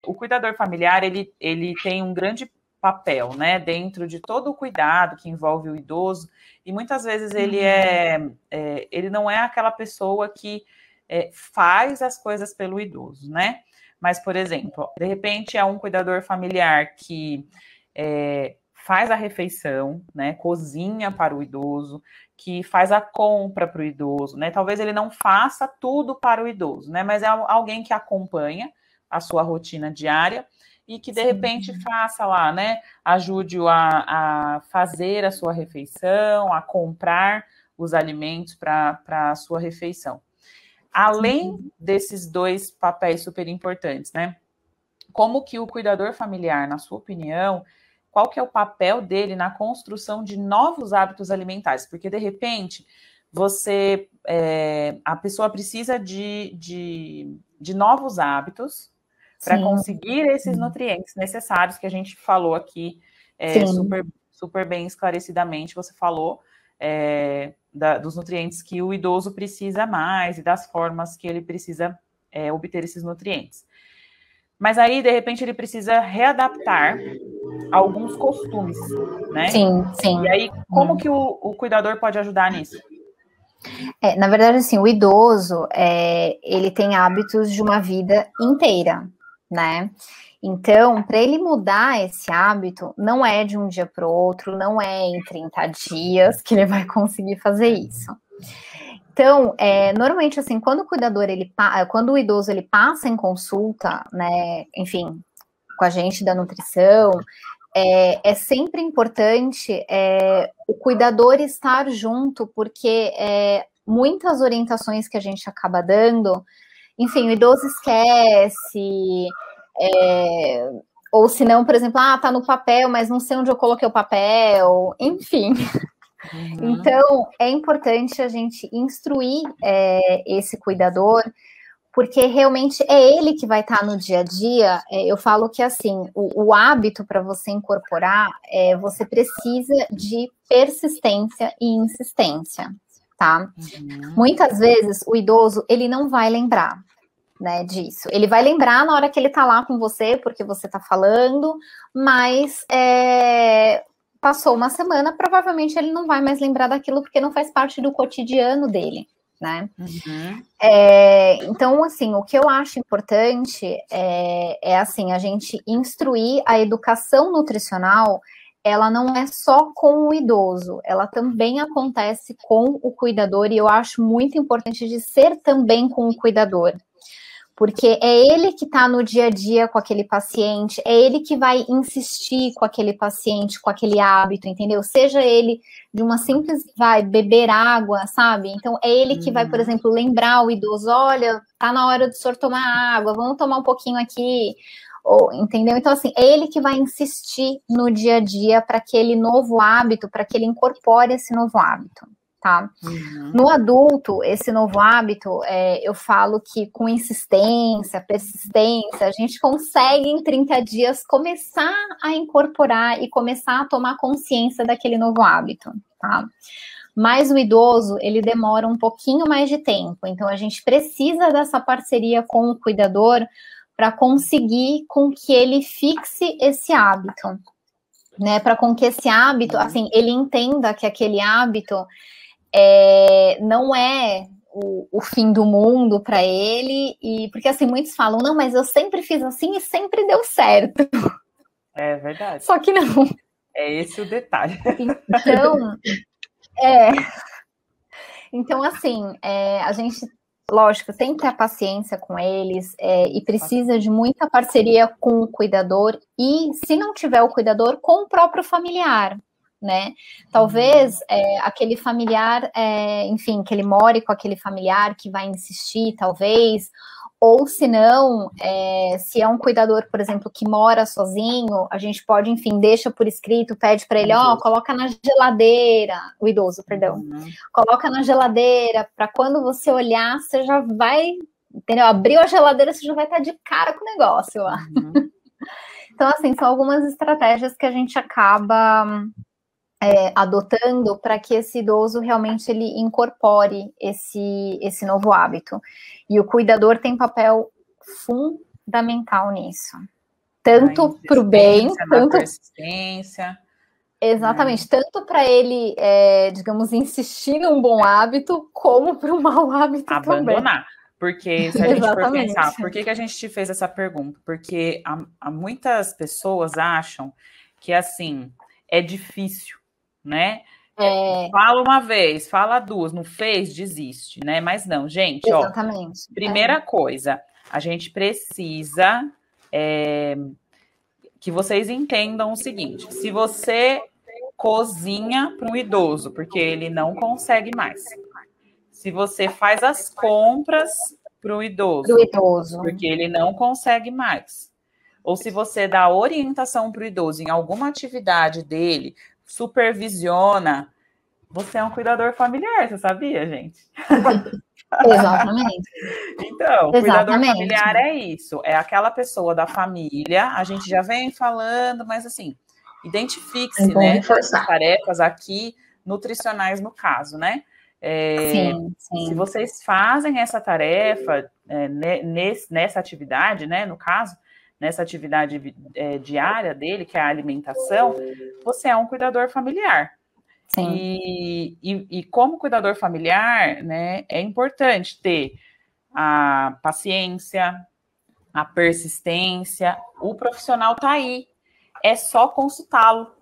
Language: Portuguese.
O cuidador familiar, ele tem um grande papel, né, dentro de todo o cuidado que envolve o idoso, e muitas vezes ele não é aquela pessoa que faz as coisas pelo idoso, né? Mas, por exemplo, de repente é um cuidador familiar que faz a refeição, né, cozinha para o idoso, que faz a compra para o idoso, né? Talvez ele não faça tudo para o idoso, né? Mas é alguém que acompanha a sua rotina diária e que, de repente, faça lá, né? Ajude-o a fazer a sua refeição, a comprar os alimentos para a sua refeição. Além desses dois papéis super importantes, né? Como que o cuidador familiar, na sua opinião, qual que é o papel dele na construção de novos hábitos alimentares? Porque, de repente, a pessoa precisa de novos hábitos para conseguir esses nutrientes necessários que a gente falou aqui, super bem esclarecidamente, você falou dos nutrientes que o idoso precisa mais e das formas que ele precisa obter esses nutrientes. Mas aí, de repente, ele precisa readaptar alguns costumes, né? Sim. E aí, como que o cuidador pode ajudar nisso? Na verdade, assim, o idoso, ele tem hábitos de uma vida inteira, né? Então, para ele mudar esse hábito, não é de um dia para o outro, não é em 30 dias que ele vai conseguir fazer isso. Então, normalmente, assim, quando o idoso ele passa em consulta, né, enfim, com a gente da nutrição, é sempre importante o cuidador estar junto, porque muitas orientações que a gente acaba dando, enfim, o idoso esquece, ou se não, por exemplo, tá no papel, mas não sei onde eu coloquei o papel, enfim. Então, é importante a gente instruir esse cuidador, porque realmente é ele que vai estar no dia a dia. Eu falo que, assim, o hábito para você incorporar, você precisa de persistência e insistência, tá? Muitas vezes, o idoso, ele não vai lembrar, né, disso. Ele vai lembrar na hora que ele tá lá com você, porque você tá falando, mas passou uma semana, provavelmente ele não vai mais lembrar daquilo, porque não faz parte do cotidiano dele, né? Então, assim, o que eu acho importante assim, a gente instruir a educação nutricional. Ela não é só com o idoso, ela também acontece com o cuidador, e eu acho muito importante de ser também com o cuidador, porque é ele que está no dia a dia com aquele paciente, é ele que vai insistir com aquele paciente, com aquele hábito, entendeu? Seja ele de uma simples, vai beber água, sabe? Então, é ele que vai, por exemplo, lembrar o idoso, olha, tá na hora do senhor tomar água, vamos tomar um pouquinho aqui, entendeu? Então, assim, é ele que vai insistir no dia a dia para aquele novo hábito, para que ele incorpore esse novo hábito. Tá? No adulto, esse novo hábito, eu falo que com insistência, persistência, a gente consegue em 30 dias começar a incorporar e começar a tomar consciência daquele novo hábito, tá? Mas o idoso, ele demora um pouquinho mais de tempo, então a gente precisa dessa parceria com o cuidador para conseguir com que ele fixe esse hábito, né? Para com que esse hábito, assim, ele entenda que aquele hábito não é o fim do mundo para ele, e porque assim, muitos falam, não, mas eu sempre fiz assim e sempre deu certo. É verdade. Só que não. É esse o detalhe. Então, assim, a gente, lógico, tem que ter paciência com eles, e precisa de muita parceria com o cuidador, e se não tiver o cuidador, com o próprio familiar, né? Talvez aquele familiar, enfim, que ele more com aquele familiar que vai insistir, talvez, ou se não, se é um cuidador, por exemplo, que mora sozinho, a gente pode, enfim, deixa por escrito, pede para ele, coloca na geladeira, o idoso, perdão, coloca na geladeira, para quando você olhar, você já vai, entendeu? Abriu a geladeira, você já vai estar de cara com o negócio lá. Então, assim, são algumas estratégias que a gente acaba adotando para que esse idoso realmente ele incorpore esse novo hábito. E o cuidador tem papel fundamental nisso. Tanto para o bem, tanto persistência. Exatamente, tanto para ele, digamos, insistir num bom hábito, como para um mau hábito abandonar. Também. Porque se a gente for pensar, por que a gente te fez essa pergunta? Porque há muitas pessoas acham que, assim, é difícil, né? Fala uma vez, fala duas, não fez, desiste, né? Mas não, gente, exatamente. Ó, primeira coisa, a gente precisa que vocês entendam o seguinte, se você cozinha para um idoso, porque ele não consegue mais. Se você faz as compras para o idoso, porque ele não consegue mais. Ou se você dá orientação para o idoso em alguma atividade dele, supervisiona, você é um cuidador familiar, você sabia, gente? Exatamente. Então, cuidador familiar é isso, é aquela pessoa da família, a gente já vem falando, mas assim, identifique-se, né, as tarefas aqui, nutricionais no caso, né? Sim. Se vocês fazem essa tarefa nessa atividade, né, no caso, nessa atividade diária dele, que é a alimentação, você é um cuidador familiar. Sim. E como cuidador familiar, né, é importante ter a paciência, a persistência, o profissional está aí, é só consultá-lo.